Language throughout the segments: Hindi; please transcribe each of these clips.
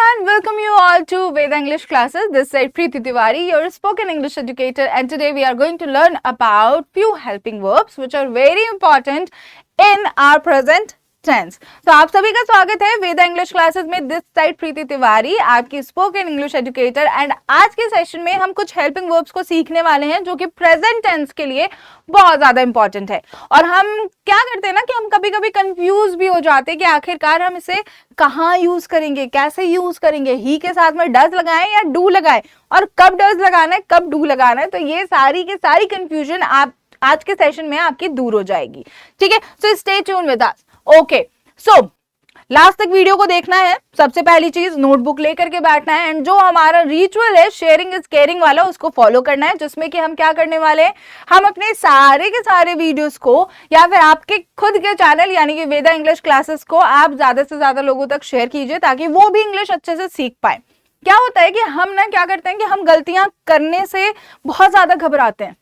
everyone, welcome you all to Veda English classes. This side Preeti Tiwari, your spoken English educator, and today we are going to learn about few helping verbs which are very important in our present tense. तो आप सभी का स्वागत है वेदा इंग्लिश क्लासेस में। दिस साइड प्रीति तिवारी, आपकी स्पोकन इंग्लिश एजुकेटर। एंड आज के सेशन में हम कुछ हेल्पिंग वर्ब्स को सीखने वाले हैं जो कि प्रेजेंट टेंस के लिए बहुत ज्यादा इंपॉर्टेंट है। और हम क्या करते हैं ना कि हम कभी कभी कंफ्यूज भी हो जाते हैं कि आखिरकार हम इसे कहाँ यूज करेंगे, कैसे यूज करेंगे, ही के साथ में डज लगाएं या डू लगाएं, और कब डज लगाना है कब डू लगाना है। तो ये सारी की सारी कंफ्यूजन आप आज के सेशन में आपकी दूर हो जाएगी। ठीक है, so stay tune with us. Okay, so last तक वीडियो को देखना है। सबसे पहली चीज नोटबुक लेकर के बैठना है, एंड जो हमारा रिचुअल है शेयरिंग इज केयरिंग वाला, उसको फॉलो करना है, जिसमें कि हम क्या करने वाले हैं, हम अपने सारे के सारे वीडियोस को या फिर आपके खुद के चैनल यानी कि वेदा इंग्लिश क्लासेस को आप ज्यादा से ज्यादा लोगों तक शेयर कीजिए ताकि वो भी इंग्लिश अच्छे से सीख पाए। क्या होता है कि हम ना क्या करते हैं कि हम गलतियां करने से बहुत ज्यादा घबराते हैं।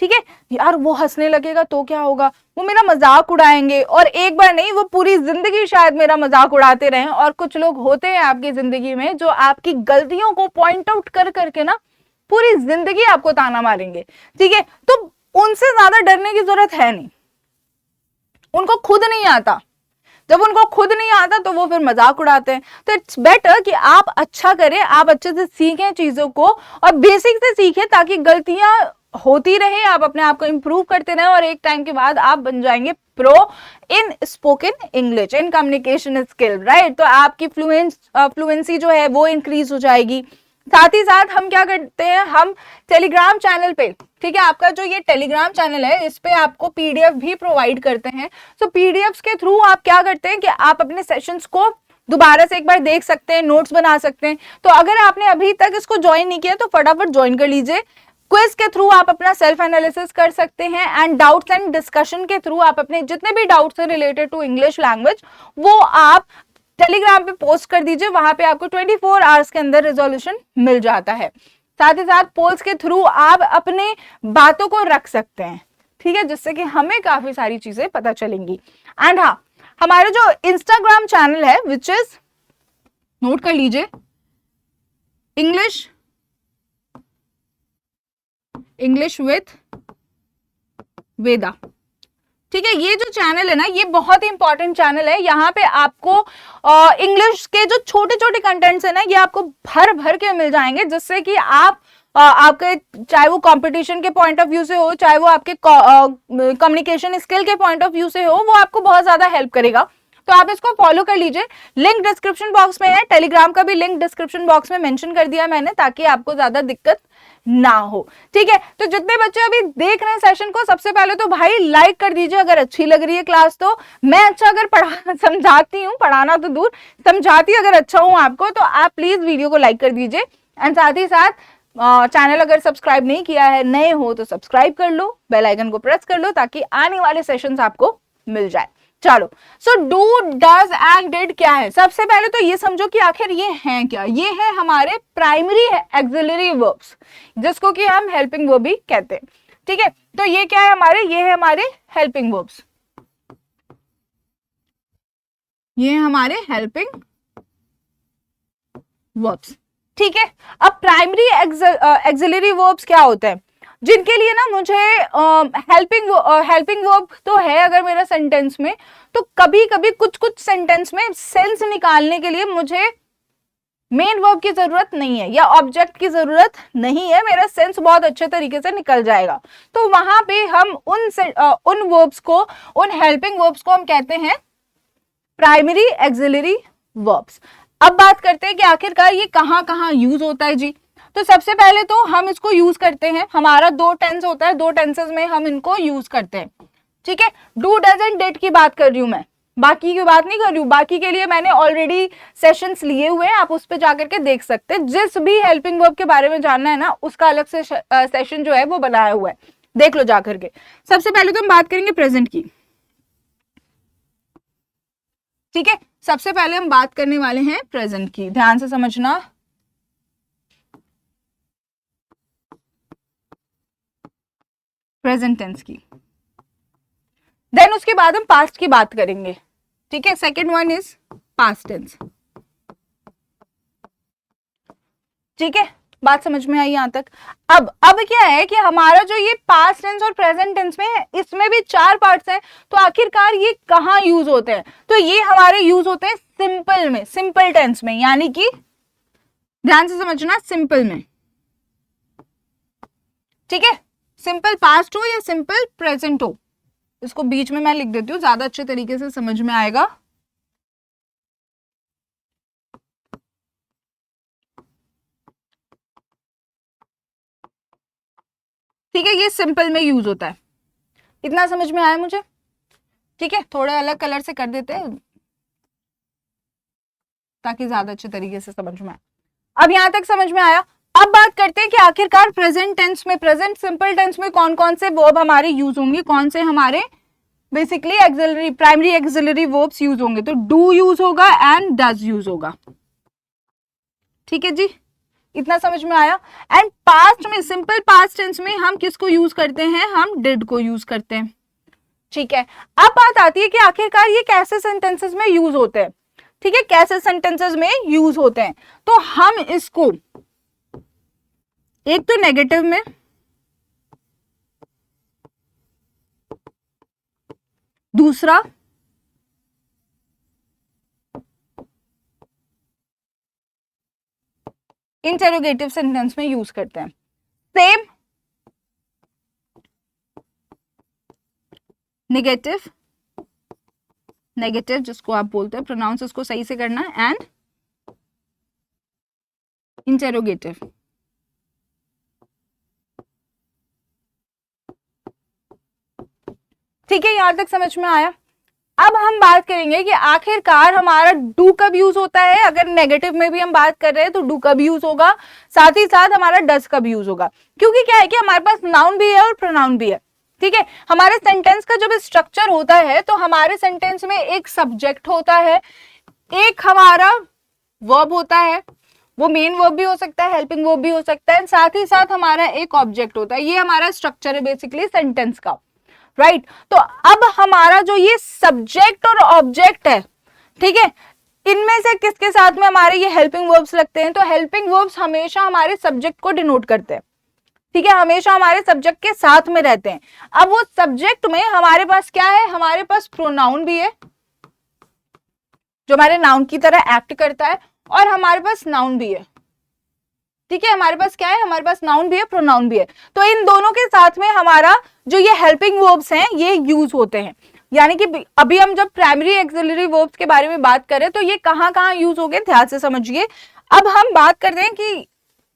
ठीक है यार, वो हंसने लगेगा तो क्या होगा, वो मेरा मजाक उड़ाएंगे, और एक बार नहीं वो पूरी जिंदगी शायद मेरा मजाक उड़ाते रहें। और कुछ लोग होते हैं आपकी जिंदगी में जो आपकी गलतियों को पॉइंट आउट कर करके ना पूरी जिंदगी आपको ताना मारेंगे। ठीक है, तो उनसे ज्यादा डरने की जरूरत है नहीं। उनको खुद नहीं आता, जब उनको खुद नहीं आता तो वो फिर मजाक उड़ाते हैं। तो इट्स बेटर कि आप अच्छा करें, आप अच्छे से सीखें चीजों को और बेसिक से सीखें ताकि गलतियां होती रहे, आप अपने आप को इंप्रूव करते रहें और एक टाइम के बाद आप बन जाएंगे pro in spoken English, in communication skill, right. तो आपकी फ्लुएंसी जो है वो इंक्रीज हो जाएगी। साथ ही साथ हम क्या करते हैं, हम टेलीग्राम चैनल पे, ठीक है, आपका जो ये टेलीग्राम चैनल है इस पे आपको पीडीएफ भी प्रोवाइड करते हैं। तो पीडीएफ के थ्रू आप क्या करते हैं कि आप अपने सेशंस को दोबारा से एक बार देख सकते हैं, नोट्स बना सकते हैं। तो अगर आपने अभी तक इसको ज्वाइन नहीं किया तो फटाफट ज्वाइन कर लीजिए। क्विज के थ्रू आप अपना सेल्फ एनालिसिस कर सकते हैं, एंड डाउट्स एंड डिस्कशन के थ्रू आप अपने जितने भी डाउट्स हैं रिलेटेड टू इंग्लिश लैंग्वेज वो आप टेलीग्राम पे पोस्ट कर दीजिए। वहां पे आपको 24 आवर्स के अंदर रिजोल्यूशन मिल जाता है। साथ ही साथ पोल्स के थ्रू आप अपने बातों को रख सकते हैं, ठीक है, जिससे कि हमें काफी सारी चीजें पता चलेंगी। एंड हाँ, हमारा जो इंस्टाग्राम चैनल है विच इज, नोट कर लीजिए, इंग्लिश विथ वेदा। ठीक है, ये जो चैनल है ना ये बहुत ही इंपॉर्टेंट चैनल है। यहाँ पे आपको इंग्लिश के जो छोटे छोटे कंटेंट्स है ना ये आपको भर भर के मिल जाएंगे, जिससे कि आप आपके चाहे वो कंपटीशन के पॉइंट ऑफ व्यू से हो, चाहे वो आपके कम्युनिकेशन स्किल के पॉइंट ऑफ व्यू से हो, वो आपको बहुत ज्यादा हेल्प करेगा। तो आप इसको फॉलो कर लीजिए। लिंक डिस्क्रिप्शन बॉक्स में है, टेलीग्राम का भी लिंक डिस्क्रिप्शन बॉक्स में मेंशन कर दिया मैंने ताकि आपको ज्यादा दिक्कत ना हो। ठीक है, तो जितने बच्चे अभी देख रहे हैं सेशन को, सबसे पहले तो भाई लाइक कर दीजिए अगर अच्छी लग रही है क्लास। तो मैं अच्छा अगर समझाती हूँ, पढ़ाना तो दूर, समझाती अगर अच्छा हूँ आपको, तो आप प्लीज वीडियो को लाइक कर दीजिए। एंड साथ ही साथ चैनल अगर सब्सक्राइब नहीं किया है, नए हो तो सब्सक्राइब कर लो, बेल आइकन को प्रेस कर लो ताकि आने वाले सेशंस आपको मिल जाए। चलो, so do, does and did क्या है। सबसे पहले तो ये समझो कि आखिर ये हैं क्या। ये है हमारे प्राइमरी एक्सिलरी वर्ब्स, जिसको कि हम हेल्पिंग वर्ब भी कहते हैं। ठीक है, तो ये क्या है हमारे, ये है हमारे हेल्पिंग वर्ब्स, ये हमारे हेल्पिंग वर्ब्स। ठीक है, अब प्राइमरी एक्सिलरी वर्ब्स क्या होते हैं, जिनके लिए ना मुझे हेल्पिंग वर्ब तो है अगर मेरा सेंटेंस में, तो कभी कभी कुछ कुछ सेंटेंस में सेंस निकालने के लिए मुझे मेन वर्ब की जरूरत नहीं है या ऑब्जेक्ट की जरूरत नहीं है, मेरा सेंस बहुत अच्छे तरीके से निकल जाएगा। तो वहां पे हम उन वर्ब्स को, उन हेल्पिंग वर्ब्स को हम कहते हैं प्राइमरी एक्सिलरी वर्ब्स। अब बात करते हैं कि आखिरकार ये कहाँ कहाँ यूज होता है जी। तो सबसे पहले तो हम इसको यूज करते हैं, हमारा दो टेंस होता है, दो टेंसेस में हम इनको यूज करते हैं। ठीक है, डू, डज एंड डिड की बात कर रही हूं मैं, बाकी की बात नहीं कर रही हूं। बाकी के लिए मैंने ऑलरेडी सेशंस लिए हुए हैं, आप उस पर जाकर के देख सकते हैं। जिस भी हेल्पिंग वर्ब के बारे में जानना है ना उसका अलग से सेशन जो है वो बनाया हुआ है, देख लो जाकर के। सबसे पहले तो हम बात करेंगे प्रेजेंट की। ठीक है, सबसे पहले हम बात करने वाले हैं प्रेजेंट की, ध्यान से समझना। प्रेजेंट टेंस की, देन उसके बाद हम पास्ट की बात करेंगे। ठीक है, second one is past tense. ठीक है, बात समझ में आई यहां तक। अब क्या है कि हमारा जो ये पास्ट टेंस और प्रेजेंट टेंस में है, इसमें भी 4 पार्ट्स हैं, तो आखिरकार ये कहाँ यूज होते हैं? तो ये हमारे यूज होते हैं सिंपल में, सिंपल टेंस में, यानी कि ध्यान से समझना, सिंपल में। ठीक है, सिंपल पास्ट हो या सिंपल प्रेजेंट हो, इसको बीच में मैं लिख देती हूँ, ज्यादा अच्छे तरीके से समझ में आएगा। ठीक है, ये सिंपल में यूज होता है, इतना समझ में आया मुझे? ठीक है, थोड़े अलग कलर से कर देते हैं ताकि ज्यादा अच्छे तरीके से समझ में आए। अब यहां तक समझ में आया। अब बात करते हैं कि आखिरकार प्रेजेंट टेंस में, प्रेजेंट सिंपल टेंस में कौन कौन से वर्ब हमारे यूज होंगे, कौन से हमारे basically axillary, primary axillary verbs use होंगे। तो डू यूज होगा एंड डज यूज होगा। ठीक है जी, इतना समझ में आया। एंड पास्ट में, सिंपल पास्ट टेंस में हम किसको यूज करते हैं? हम डिड को यूज करते हैं। ठीक है, अब बात आती है कि आखिरकार ये कैसे सेंटेंसेस में यूज होते हैं। ठीक है, कैसे सेंटेंसेस में यूज होते हैं, तो हम इसको एक तो नेगेटिव में, दूसरा इंटेरोगेटिव सेंटेंस में यूज करते हैं। सेम नेगेटिव, नेगेटिव जिसको आप बोलते हैं, प्रोनाउंस उसको सही से करना है, एंड इंटेरोगेटिव। ठीक है, यहां तक समझ में आया। अब हम बात करेंगे कि आखिरकार हमारा डू कब यूज होता है। अगर नेगेटिव में भी हम बात कर रहे हैं तो डू कब यूज होगा, साथ ही साथ हमारा डज कब यूज होगा। क्योंकि क्या है कि हमारे पास नाउन भी है और प्रोनाउन भी है। ठीक है, हमारे सेंटेंस का जब स्ट्रक्चर होता है तो हमारे सेंटेंस में एक सब्जेक्ट होता है, एक हमारा वर्ब होता है, वो मेन वर्ब भी हो सकता है, हेल्पिंग वर्ब भी हो सकता है, साथ ही साथ हमारा एक ऑब्जेक्ट होता है। ये हमारा स्ट्रक्चर है बेसिकली सेंटेंस का, राइट। तो अब हमारा जो ये सब्जेक्ट और ऑब्जेक्ट है, ठीक है, इनमें से किसके साथ में हमारे ये हेल्पिंग वर्ब्स लगते हैं? तो हेल्पिंग वर्ब्स हमेशा हमारे सब्जेक्ट को डिनोट करते हैं। ठीक है, हमेशा हमारे सब्जेक्ट के साथ में रहते हैं। अब वो सब्जेक्ट में हमारे पास क्या है? हमारे पास प्रोनाउन भी है जो हमारे नाउन की तरह एक्ट करता है, और हमारे पास नाउन भी है। ठीक है, हमारे पास क्या है? हमारे पास नाउन भी है, प्रोनाउन भी है। तो इन दोनों के साथ में हमारा जो ये हेल्पिंग वर्ब्स हैं ये यूज होते हैं। यानी कि अभी हम जब प्राइमरी एक्सिलरी वर्ब्स के बारे में बात करें तो ये कहां कहां यूज हो गए, ध्यान से समझिए। अब हम बात करते हैं कि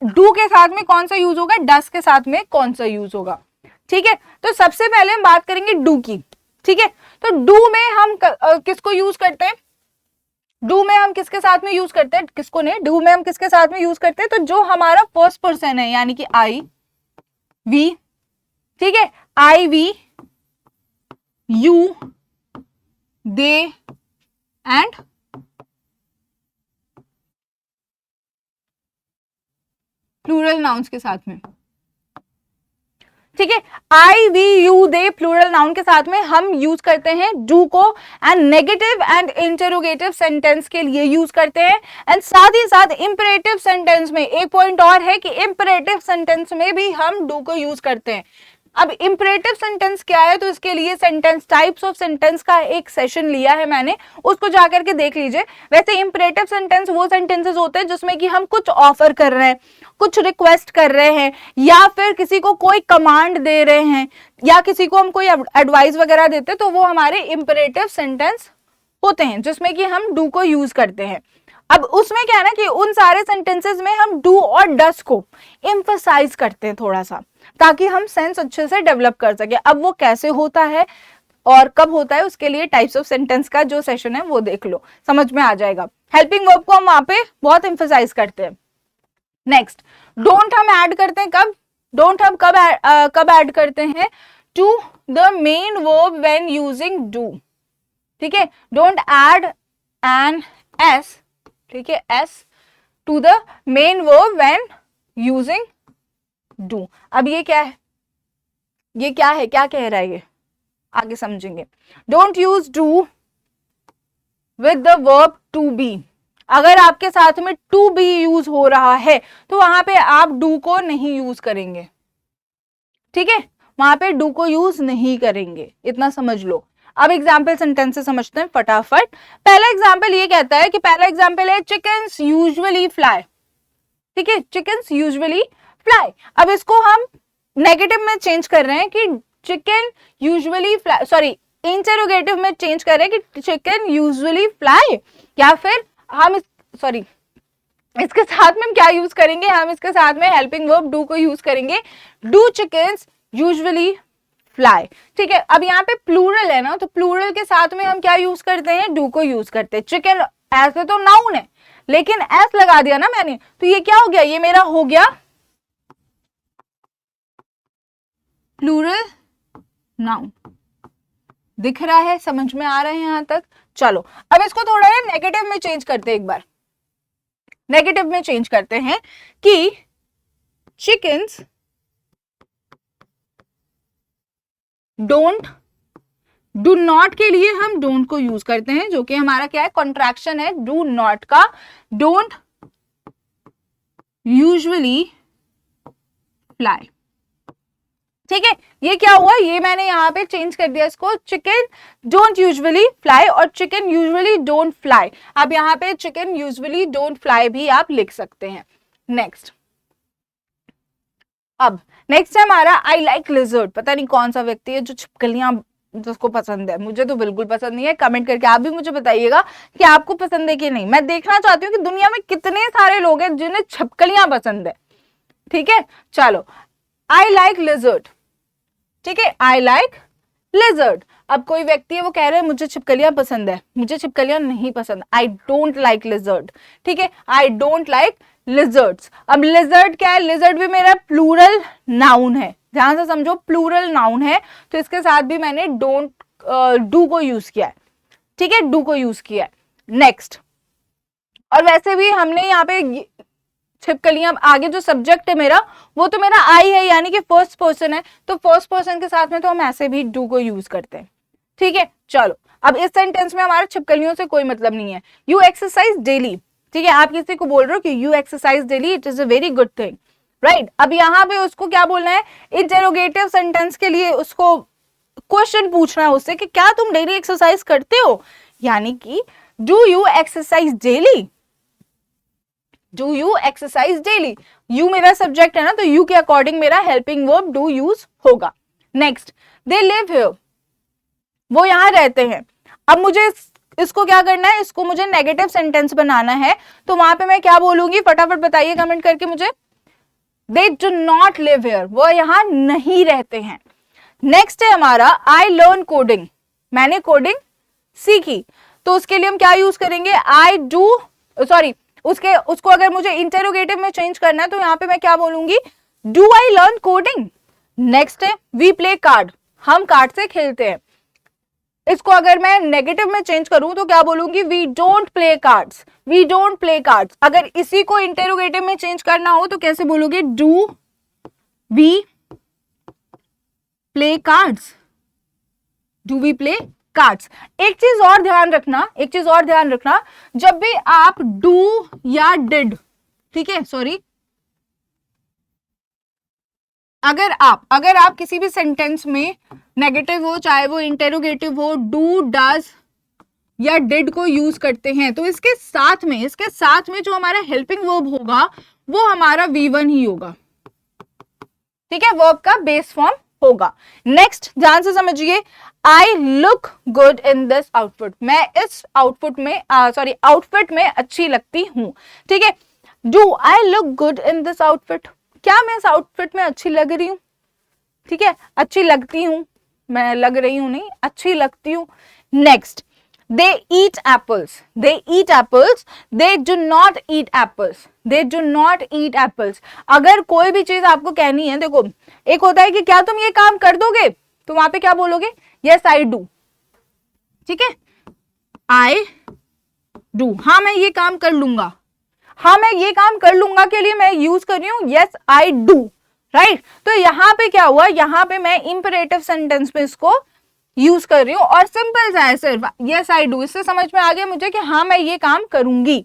डू के साथ में कौन सा यूज होगा, डस के साथ में कौन सा यूज होगा। ठीक है, तो सबसे पहले हम बात करेंगे डू की। ठीक है, तो डू में हम किसको यूज करते हैं? डू में हम किसके साथ में यूज करते हैं? किसको नहीं, डू में हम किसके साथ में यूज करते हैं? तो जो हमारा फर्स्ट पर्सन है, यानी कि आई वी। ठीक है, I we, you, they and plural nouns के साथ में। ठीक है, I we you they plural noun के साथ में हम यूज करते हैं डू को, and negative and interrogative sentence के लिए यूज करते हैं। एंड साथ ही साथ इंपरेटिव सेंटेंस में एक पॉइंट और है कि इंपरेटिव सेंटेंस में भी हम डू को यूज करते हैं। अब इंपरेटिव सेंटेंस क्या है, तो इसके लिए सेंटेंस, टाइप्स ऑफ सेंटेंस का एक सेशन लिया है मैंने, उसको जाकर के देख लीजिए। वैसे इंपरेटिव सेंटेंस वो सेंटेंसेस होते हैं जिसमें कि हम कुछ ऑफर कर रहे हैं, कुछ रिक्वेस्ट कर रहे हैं, या फिर किसी को कोई कमांड दे रहे हैं, या किसी को हम कोई एडवाइस वगैरह देते हैं, तो वो हमारे इंपरेटिव सेंटेंस होते हैं जिसमें कि हम डू को यूज करते हैं। अब उसमें क्या है ना कि उन सारे सेंटेंसेस में हम डू और डस को एम्फसाइज करते हैं थोड़ा सा, ताकि हम सेंस अच्छे से डेवलप कर सके। अब वो कैसे होता है और कब होता है, उसके लिए टाइप्स ऑफ सेंटेंस का जो सेशन है वो देख लो, समझ में आ जाएगा। हेल्पिंग वर्ब को हम वहां पे बहुत एम्फसाइज करते हैं। नेक्स्ट, डोंट हम ऐड करते हैं कब? डोंट हम कब ऐड करते हैं? To the main verb when using do. ठीक है, डोंट ऐड एन एस, ठीक है, S to the main verb when using do. अब ये क्या है, ये क्या है, क्या कह रहा है ये, आगे समझेंगे। Don't use do with the verb to be. अगर आपके साथ में टू बी यूज हो रहा है तो वहां पे आप डू को नहीं यूज करेंगे, ठीक है, वहां पे डू को यूज नहीं करेंगे, इतना समझ लो। अब एग्जाम्पल सेंटेंस से समझते हैं फटाफट। पहला एग्जाम्पल ये कहता है कि पहला एग्जाम्पल है चिकन्स यूजुअली फ्लाई, ठीक है, चिकन्स यूजुअली फ्लाई। अब इसको हम नेगेटिव में चेंज कर रहे हैं कि chicken usually fly, sorry interrogative में चेंज कर रहे हैं कि चिकन यूजुअली फ्लाई, या फिर हम सॉरी इसके साथ में हम क्या यूज करेंगे, हम इसके साथ में हेल्पिंग वर्ब डू को यूज करेंगे, डू चिकन्स यूजुअली फ्लाई, ठीक है। अब यहाँ पे प्लूरल है ना, तो प्लूरल के साथ में हम क्या यूज करते हैं, डू को यूज करते हैं। चिकन ऐसे तो नाउन है लेकिन एस लगा दिया ना मैंने, तो ये क्या हो गया, ये मेरा हो गया प्लूरल नाउन। दिख रहा है, समझ में आ रहा है यहां तक? चलो अब इसको थोड़ा ना नेगेटिव में चेंज करते हैं, एक बार नेगेटिव में चेंज करते हैं कि चिकन्स डोंट, डू नॉट के लिए हम डोंट को यूज करते हैं, जो कि हमारा क्या है, कॉन्ट्रैक्शन है डू नॉट का। डोंट यूजुअली फ्लाई, ठीक है। ये क्या हुआ, ये मैंने यहाँ पे चेंज कर दिया इसको, चिकन डोंट यूजुअली फ्लाई और चिकन यूजुअली डोंट फ्लाई। अब यहाँ पे चिकन यूजुअली डोंट फ्लाई भी आप लिख सकते हैं। नेक्स्ट, अब नेक्स्ट है हमारा आई लाइक लिजर्ड। पता नहीं कौन सा व्यक्ति है जो छिपकलियां जिसको पसंद है, मुझे तो बिल्कुल पसंद नहीं है। कमेंट करके आप भी मुझे बताइएगा कि आपको पसंद है कि नहीं। मैं देखना चाहती हूँ कि दुनिया में कितने सारे लोग हैं जिन्हें छिपकलियां पसंद है, ठीक है। चलो आई लाइक लिजर्ड, ठीक है, आई लाइक लिजर्ड। अब कोई व्यक्ति है वो कह रहे हैं मुझे छिपकलियां पसंद है, मुझे छिपकलियां नहीं पसंद, आई डोंट लाइक लिजर्ड, ठीक है, आई डोंट लाइक लिजर्ड्स। अब लिजर्ड क्या है, लिजर्ड भी मेरा प्लूरल नाउन है, ध्यान से समझो, प्लूरल नाउन है, तो इसके साथ भी मैंने डोंट डू को यूज किया है, ठीक है, डू को यूज किया है। नेक्स्ट, और वैसे भी हमने यहाँ पे छिपकलियां, आगे जो सब्जेक्ट है मेरा वो तो मेरा आई है, यानी कि फर्स्ट पर्सन है, तो फर्स्ट पर्सन के साथ में तो हम ऐसे भी डू को यूज करते हैं, ठीक है। चलो अब इस सेंटेंस में हमारा छिपकलियों से कोई मतलब नहीं है। यू एक्सरसाइज डेली, ठीक है, आप किसी को बोल रहे हो कि you exercise daily, it is a very good thing, right. अब यहाँ पे उसको क्या बोलना है, इंटेरोगेटिव सेंटेंस के लिए उसको क्वेश्चन पूछना है उससे कि क्या तुम डेली एक्सरसाइज करते हो, यानी कि do you exercise daily, do you exercise daily. You मेरा सब्जेक्ट है ना, तो यू के अकॉर्डिंग मेरा हेल्पिंग वर्ब डू यूज होगा। नेक्स्ट, दे लिव हियर, वो यहां रहते हैं। अब मुझे इसको क्या करना है, इसको मुझे नेगेटिव सेंटेंस बनाना है, तो वहां पे मैं क्या बोलूंगी, फटाफट बताइए कमेंट करके मुझे। They do not live here, वो यहां नहीं रहते हैं। नेक्स्ट है हमारा आई लर्न कोडिंग, मैंने कोडिंग सीखी, तो उसके लिए हम क्या यूज करेंगे, आई डू, सॉरी उसको अगर मुझे इंटेरोगेटिव में चेंज करना है तो यहां पे मैं क्या बोलूंगी, do I learn coding. Next है वी प्ले कार्ड, हम कार्ड से खेलते हैं, इसको अगर मैं नेगेटिव में चेंज करूं तो क्या बोलूंगी, we don't play cards, we don't play cards. अगर इसी को इंटेरोगेटिव में चेंज करना हो तो कैसे बोलोगे, do we play cards, do we play cards. एक चीज और ध्यान रखना, एक चीज और ध्यान रखना, जब भी आप डू या डिड, ठीक है, सॉरी, अगर आप किसी भी सेंटेंस में नेगेटिव हो चाहे वो इंटेरोगेटिव हो, डू डज या डिड को यूज करते हैं, तो इसके साथ में जो हमारा हेल्पिंग वर्ब होगा वो हमारा V1 ही होगा, ठीक है, वर्ब का बेस फॉर्म होगा। नेक्स्ट ध्यान से समझिए, I look good in this outfit, मैं इस आउटफिट में अच्छी लगती हूं, ठीक है। Do I look good in this outfit, क्या मैं इस आउटफिट में अच्छी लग रही हूं, ठीक है, अच्छी लगती हूं, मैं लग रही हूं नहीं, अच्छी लगती हूं। Next, they eat apples, they do not eat apples, they do not eat apples। अगर कोई भी चीज आपको कहनी है, देखो एक होता है कि क्या तुम ये काम कर दोगे, तो वहां पे क्या बोलोगे, yes I do, ठीक है, I do, हाँ मैं ये काम कर लूंगा, हाँ मैं ये काम कर लूंगा के लिए मैं यूज कर रही हूँ yes I do, राइट। तो यहाँ पे क्या हुआ, यहाँ पे मैं इंपरेटिव सेंटेंस में इसको यूज कर रही हूँ और सिंपल सा है सिर्फ यस आई डू, इससे समझ में आ गया मुझे कि हाँ मैं ये काम करूंगी,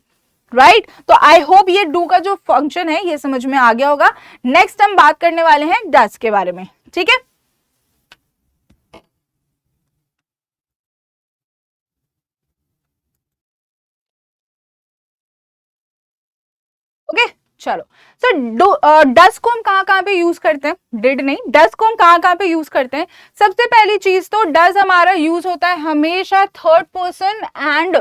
राइट तो आई होप ये डू का जो फंक्शन है ये समझ में आ गया होगा। नेक्स्ट हम बात करने वाले हैं डज के बारे में, ठीक है। ओके चलो, सर डस को हम कहाँ पे यूज करते हैं, डिड नहीं, डस को हम कहाँ पे यूज करते हैं। सबसे पहली चीज तो डस हमारा यूज होता है हमेशा third person and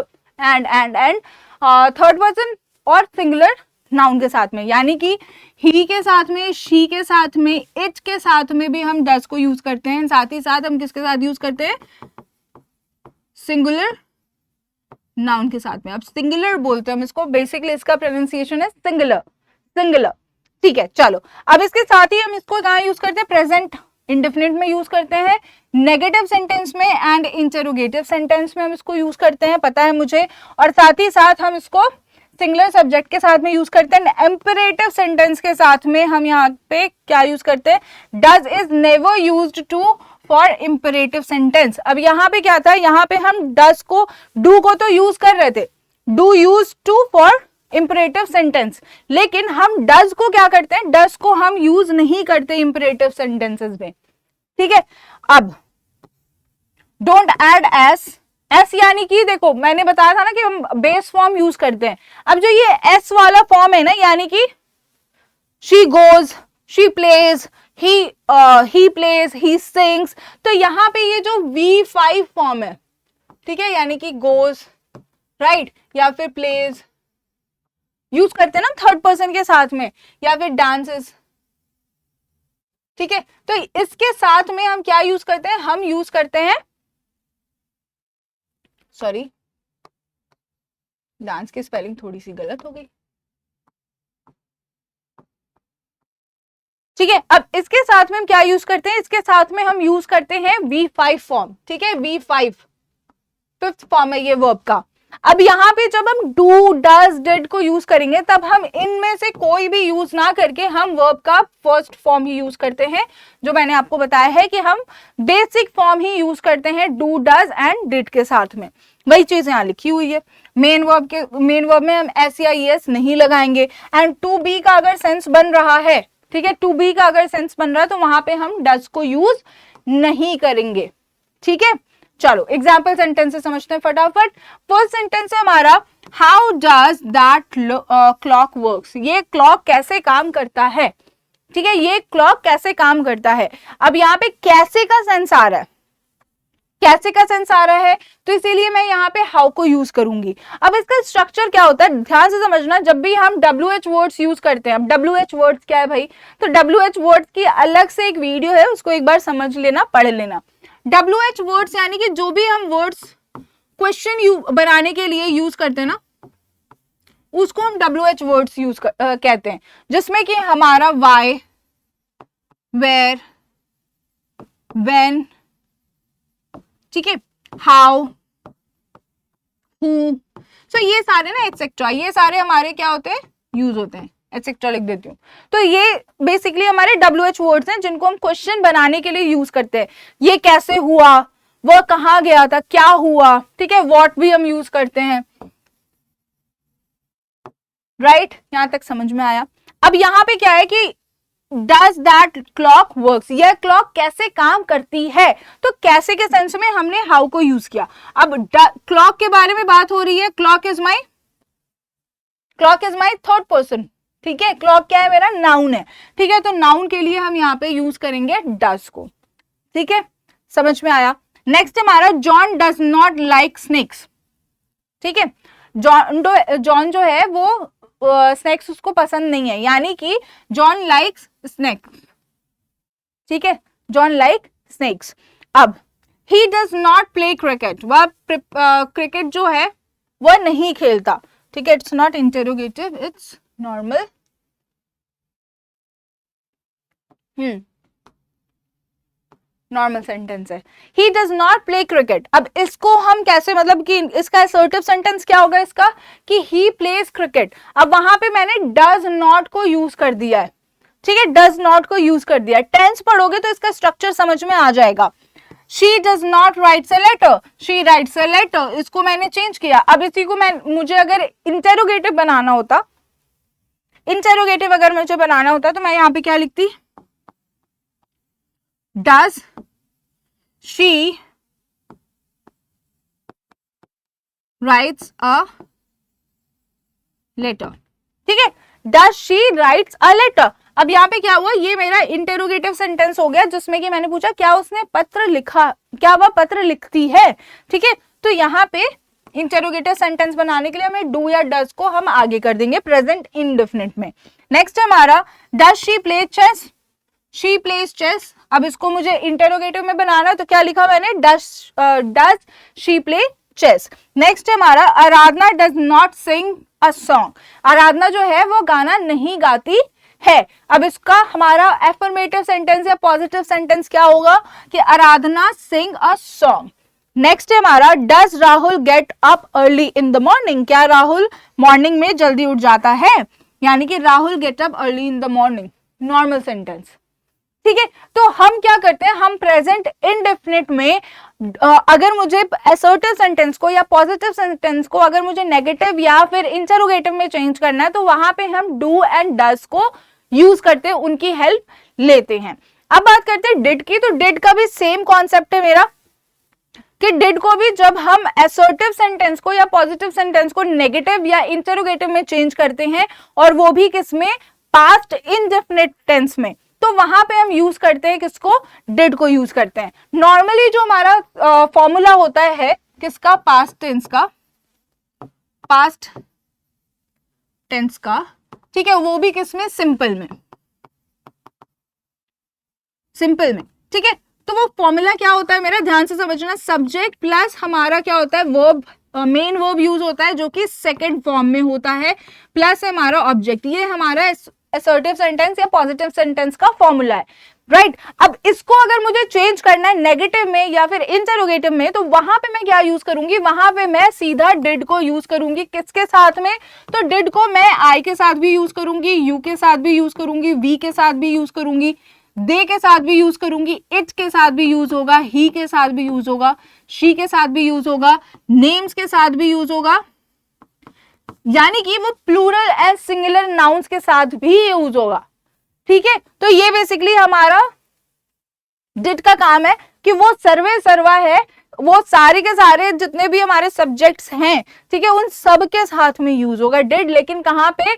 third person और सिंगुलर नाउन के साथ में, यानी कि ही के साथ में, शी के साथ में, इट के साथ में भी हम डस को यूज करते हैं। साथ ही साथ हम किसके साथ यूज करते हैं, सिंगुलर नाउन के साथ में। अब सिंगुलर बोलते हैं हम इसको, बेसिकली इसका प्रोनाउंसिएशन है सिंगुलर, सिंगुलर, ठीक है। चलो अब इसके साथ ही हम इसको कहाँ यूज करते हैं, प्रेजेंट इंडेफिनिट में यूज करते हैं, नेगेटिव सेंटेंस में एंड इंटरोगेटिव सेंटेंस में हम इसको यूज करते हैं, पता है मुझे। और साथ ही साथ हम इसको सिंगुलर सब्जेक्ट के साथ में यूज करते हैं। इंपेरेटिव सेंटेंस के साथ में हम यहाँ पे क्या यूज करते हैं, does is never used to for imperative sentence. अब यहाँ पे क्या था, यहाँ पे हम डज को, डू को तो यूज कर रहे थे, do use to for imperative sentence, लेकिन हम डज को क्या करते हैं, डज को हम यूज नहीं करते इंपेरेटिव सेंटेंसेस में, ठीक है। अब डोंट ऐड एस, एस यानी कि देखो मैंने बताया था ना कि हम बेस फॉर्म यूज करते हैं। अब जो ये एस वाला फॉर्म है ना, यानी कि she goes, she plays, he plays, he sings, तो यहाँ पे ये जो V5 फॉर्म है, ठीक है, यानी कि goes, राइट, या फिर plays यूज करते हैं ना थर्ड पर्सन के साथ में, या फिर dances, ठीक है। तो इसके साथ में हम क्या यूज करते हैं, हम यूज करते हैं, सॉरी डांस की स्पेलिंग थोड़ी सी गलत हो गई, ठीक है। अब इसके साथ में हम क्या यूज करते हैं, इसके साथ में हम यूज करते हैं V5 फॉर्म, ठीक है, V5 फिफ्थ फॉर्म है ये वर्ब का। अब यहाँ पे जब हम डू, डज, डिड को यूज करेंगे तब हम इनमें से कोई भी यूज ना करके हम वर्ब का फर्स्ट फॉर्म ही यूज करते हैं, जो मैंने आपको बताया है कि हम बेसिक फॉर्म ही यूज करते हैं डू, डज एंड डिड के साथ में। वही चीज यहाँ लिखी हुई है। मेन वर्ब में हम एस या ईएस नहीं लगाएंगे। एंड टू बी का अगर सेंस बन रहा है, ठीक है, टू बी का अगर सेंस बन रहा है तो वहां पे हम डज को यूज नहीं करेंगे, ठीक है। चलो एग्जाम्पल सेंटेंसेस समझते हैं फटाफट। फर्स्ट सेंटेंस है हमारा, how does that clock works, ये क्लॉक कैसे काम करता है, ठीक है, ये क्लॉक कैसे काम करता है। अब यहाँ पे कैसे का सेंस आ रहा है, कैसे का सेंस आ रहा है, तो इसीलिए मैं यहाँ पे हाउ को यूज करूंगी। अब इसका स्ट्रक्चर क्या होता है, ध्यान से समझना, जब भी हम WH वर्ड्स यूज करते हैं। अब WH वर्ड्स क्या है भाई, तो WH वर्ड्स की अलग से एक वीडियो है, उसको एक बार समझ लेना, पढ़ लेना। WH वर्ड्स यानी कि जो भी हम वर्ड्स क्वेश्चन बनाने के लिए यूज करते हैं ना, उसको हम WH वर्ड्स यूज कहते हैं, जिसमें कि हमारा वाई, वेयर, व्हेन, ठीक है, हाउ, हु, सो ये सारे ना एटसेट्रा, ये सारे हमारे क्या होते हैं, यूज होते हैं। एटसेट्रा लिख देती हूँ। तो ये बेसिकली हमारे WH वर्ड्स हैं जिनको हम क्वेश्चन बनाने के लिए यूज करते हैं। ये कैसे हुआ, वो कहाँ गया था, क्या हुआ, ठीक है, व्हाट भी हम यूज करते हैं, राइट, यहां तक समझ में आया। अब यहाँ पे क्या है कि डज दैट क्लॉक वर्क्स, यह क्लॉक कैसे काम करती है, तो कैसे के सेंस में हमने हाउ को यूज किया। अब क्लॉक के बारे में बात हो रही है, clock is my third person, ठीक है, क्लॉक क्या है, मेरा नाउन है, ठीक है, तो नाउन के लिए हम यहाँ पे यूज करेंगे डज को, ठीक है, समझ में आया। नेक्स्ट हमारा, John does not like snakes, ठीक है, जॉन जो है वो स्नैक्स उसको पसंद नहीं है, यानी कि जॉन लाइक्स स्नैक्स, ठीक है, जॉन लाइक स्नैक्स। अब he does not play cricket, वह क्रिकेट जो है वह नहीं खेलता, ठीक है, it's not interrogative, it's normal, normal sentence है, he does not play cricket. अब इसको हम कैसे, मतलब कि इसका असर्टिव सेंटेंस क्या होगा इसका, कि ही प्लेज क्रिकेट। अब वहां पे मैंने डज नॉट को यूज कर दिया है, ठीक है, डज नॉट को यूज कर दिया। टेंस पढ़ोगे तो इसका स्ट्रक्चर समझ में आ जाएगा। She does not writes a letter, she writes a letter, इसको मैंने चेंज किया। अब इसी को मुझे अगर इंटेरोगेटिव बनाना होता, इंटेरोगेटिव अगर मुझे बनाना होता तो मैं यहां पे क्या लिखती, does she writes a letter, ठीक है, does she writes a letter. अब यहाँ पे क्या हुआ, ये मेरा इंटेरोगेटिव सेंटेंस हो गया जिसमें कि मैंने पूछा क्या उसने पत्र लिखा, क्या वह पत्र लिखती है, ठीक है। तो यहाँ पे इंटेरोगेटिव सेंटेंस बनाने के लिए हमें डू या डज को हम आगे कर देंगे प्रेजेंट इंडेफिनिट में। नेक्स्ट है हमारा does she play chess, she plays chess. अब इसको मुझे इंटेरोगेटिव में बनाना है तो क्या लिखा मैंने, does she play chess. Next है हमारा Aradhana does not sing a song, Aradhana जो है वो गाना नहीं गाती है। अब इसका हमारा एफर्मेटिव सेंटेंस या पॉजिटिव सेंटेंस क्या होगा कि आराधना सिंग अ सॉन्ग। नेक्स्ट है हमारा does Rahul get up early in the morning, क्या राहुल मॉर्निंग में जल्दी उठ जाता है, यानी कि Rahul get up early in the morning, normal sentence, ठीक है। तो हम क्या करते हैं, हम प्रेजेंट इंडेफिनिट में अगर मुझे असर्टिव सेंटेंस को या पॉजिटिव सेंटेंस को अगर मुझे नेगेटिव या फिर इंटरोगेटिव में चेंज करना है तो वहां पे हम डू एंड डज को यूज करते हैं, उनकी हेल्प लेते हैं। अब बात करते हैं डिड की, तो डिड का भी सेम कॉन्सेप्ट है मेरा कि डिड को भी जब हम असर्टिव सेंटेंस को या पॉजिटिव सेंटेंस को नेगेटिव या इंटरोगेटिव में चेंज करते हैं और वो भी किसमें, पास्ट इंडेफिनिट टेंस में, तो वहां पे हम यूज करते हैं किसको, डिड को यूज करते हैं। नॉर्मली जो हमारा फॉर्मूला होता है किसका, पास्ट टेंस का, पास्ट टेंस का, ठीक है, वो भी किसमें, सिंपल में, सिंपल में, ठीक है। तो वो फॉर्मूला क्या होता है मेरा, ध्यान से समझना, सब्जेक्ट प्लस हमारा क्या होता है, वर्ब, मेन वर्ब यूज होता है जो कि सेकंड फॉर्म में होता है, प्लस हमारा ऑब्जेक्ट, ये हमारा असर्टिव सेंटेंस या पॉजिटिव सेंटेंस का फॉर्मूला है, राइट। अब इसको अगर मुझे चेंज करना है नेगेटिव में या फिर इंटरोगेटिव में तो वहां पे मैं क्या यूज करूंगी, वहां पे मैं सीधा डिड को यूज करूंगी, किसके साथ में, तो डिड को मैं आई के साथ भी यूज करूंगी, यू के साथ भी यूज करूंगी, वी के साथ भी यूज करूंगी, दे के साथ भी यूज करूंगी, इट के साथ भी यूज होगा, ही के साथ भी यूज होगा, शी के साथ भी यूज होगा, नेम्स के साथ भी यूज होगा, यानी कि वो प्लूरल एंड सिंगुलर नाउन्स के साथ भी यूज होगा, ठीक है। तो ये बेसिकली हमारा डिड का काम है कि वो सर्वे सर्वा है, वो सारे के सारे जितने भी हमारे सब्जेक्ट्स हैं, ठीक है, उन सब के साथ में यूज होगा डिड, लेकिन कहां पे,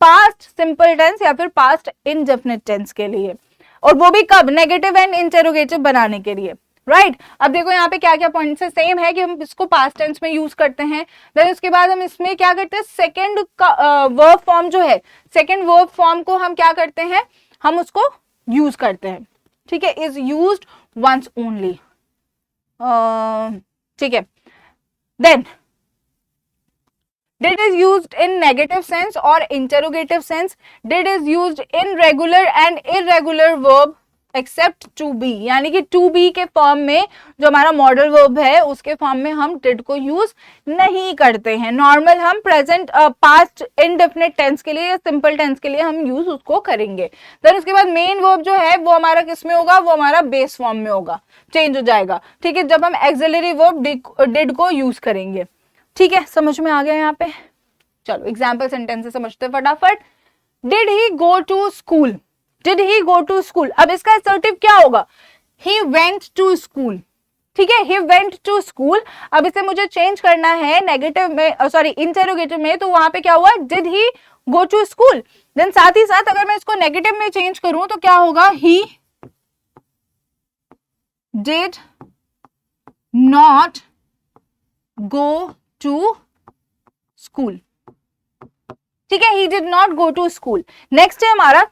पास्ट सिंपल टेंस या फिर पास्ट इंडेफिनिट टेंस के लिए, और वो भी कब, नेगेटिव एंड इंटरोगेटिव बनाने के लिए, राइट। अब देखो यहाँ पे क्या क्या पॉइंट्स है, सेम है कि हम इसको पास्ट टेंस में यूज करते हैं, देन उसके बाद हम इसमें क्या करते हैं, सेकंड का वर्ब फॉर्म जो है, सेकंड वर्ब फॉर्म को हम क्या करते हैं, हम उसको यूज करते हैं, ठीक है, इज यूज्ड वंस ओनली, ठीक है। Then did is used in negative sense or interrogative sense, did is used in regular and irregular verb except to be, यानी कि to be के फॉर्म में जो हमारा मॉडल वर्ब है उसके फॉर्म में हम did को यूज नहीं करते हैं। नॉर्मल हम प्रेजेंट पास्ट इनडेफिनिट टेंस के लिए या सिंपल टेंस के लिए हम यूज उसको करेंगे। देन उसके बाद मेन वर्ब जो है वो हमारा किस में होगा, वो हमारा बेस फॉर्म में होगा, चेंज हो जाएगा, ठीक है, जब हम एक्सिलरी वर्ब did को यूज करेंगे, ठीक है। समझ में आ गया यहाँ पे, चलो एग्जाम्पल सेंटेंस समझते हैं फटाफट। Did he go to school, did he go to school, अब इसका असर्टिव क्या होगा, ही वेंट टू स्कूल, ठीक है, ही वेंट टू स्कूल। अब इसे मुझे चेंज करना है नेगेटिव में, सॉरी इंटरोगेटिव में, तो वहां पे क्या हुआ, did he go to school. Then साथ ही साथ अगर मैं इसको नेगेटिव में चेंज करूं तो क्या होगा, he did not go to school, ठीक है, he did not go to school। Next है हमारा,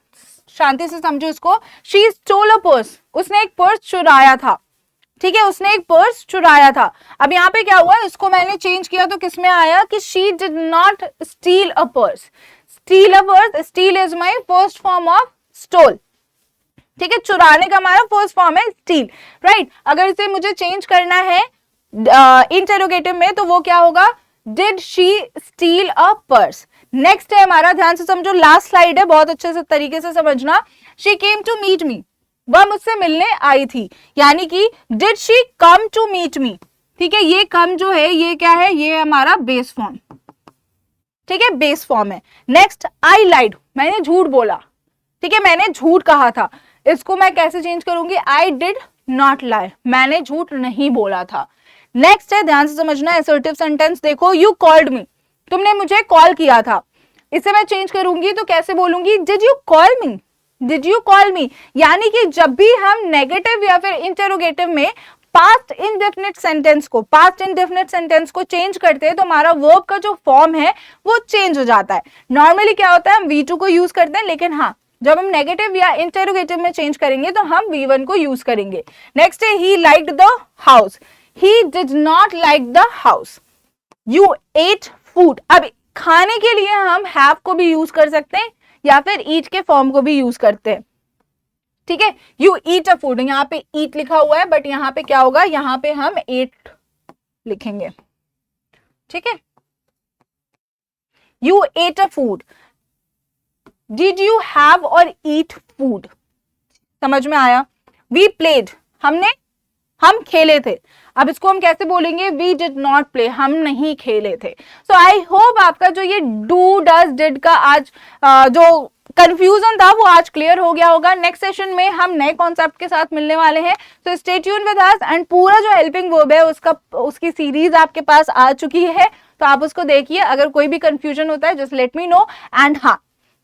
शांति से समझो इसको, she stole a purse, उसने एक पर्स चुराया था, ठीक है, उसने एक पर्स चुराया था। अब यहाँ पे क्या हुआ, इसको मैंने चेंज किया तो किसमें आया कि she did not steal a purse, steal a purse, steal is my first form of stole, ठीक है, चुराने का हमारा फर्स्ट फॉर्म है steal, राइट। अगर इसे मुझे चेंज करना है इंटरोगेटिव में तो वो क्या होगा, did she steal a purse। Next है हमारा, ध्यान से समझो, लास्ट स्लाइड है, बहुत अच्छे से तरीके से समझना, she came to meet me, वह मुझसे मिलने आई थी, यानी कि did she come to meet me. ठीक है, ये कम जो है ये क्या है, ये हमारा बेस फॉर्म, ठीक है, बेस फॉर्म है। नेक्स्ट, आई लाइड, मैंने झूठ बोला, ठीक है, मैंने झूठ कहा था, इसको मैं कैसे चेंज करूंगी, आई डिड नॉट लाई, मैंने झूठ नहीं बोला था। नेक्स्ट है, ध्यान से समझना, असर्टिव सेंटेंस देखो, यू कॉल्ड मी, तुमने मुझे कॉल किया था, इसे मैं चेंज करूंगी तो कैसे बोलूंगी, did you call me, did you call मी। यानी कि जब भी हम नेगेटिव या फिर इंटरोगेटिव में पास्ट इंडेफिनिट सेंटेंस को चेंज करते हैं तो हमारा वर्ब का जो फॉर्म है वो चेंज हो जाता है। नॉर्मली क्या होता है, हम V2 को यूज करते हैं, लेकिन हाँ जब हम नेगेटिव या इंटरोगेटिव में चेंज करेंगे तो हम V1 को यूज करेंगे। नेक्स्ट है, he liked the house, he did not like the house. You ate food, अब खाने के लिए हम हैव को भी यूज कर सकते हैं या फिर ईट के फॉर्म को भी यूज करते हैं, ठीक है। यू ईट अ फूड, यहाँ पे ईट लिखा हुआ है बट यहाँ पे क्या होगा, यहाँ पे हम एट लिखेंगे, ठीक है। You at a food, did you have और ईट फूड, समझ में आया। वी प्लेड, हम खेले थे, अब इसको हम कैसे बोलेंगे, वी डिड नॉट प्ले, हम नहीं खेले थे। सो आई होप आपका जो ये डू डज डिड का आज जो कंफ्यूजन था वो आज क्लियर हो गया होगा। नेक्स्ट सेशन में हम नए कॉन्सेप्ट के साथ मिलने वाले हैं, तो stay tune with us. And पूरा जो हेल्पिंग वर्ब है उसकी सीरीज आपके पास आ चुकी है, तो आप उसको देखिए। अगर कोई भी कंफ्यूजन होता है just let me know, and हाँ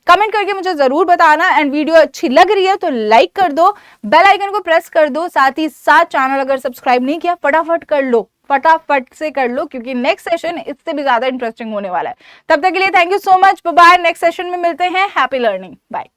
कमेंट करके मुझे जरूर बताना। एंड वीडियो अच्छी लग रही है तो लाइक कर दो, बेल आइकन को प्रेस कर दो, साथ ही साथ चैनल अगर सब्सक्राइब नहीं किया फटाफट कर लो, फटाफट से कर लो, क्योंकि नेक्स्ट सेशन इससे भी ज्यादा इंटरेस्टिंग होने वाला है। तब तक के लिए thank you so much, bye bye. Next session में मिलते हैं। Happy learning, bye.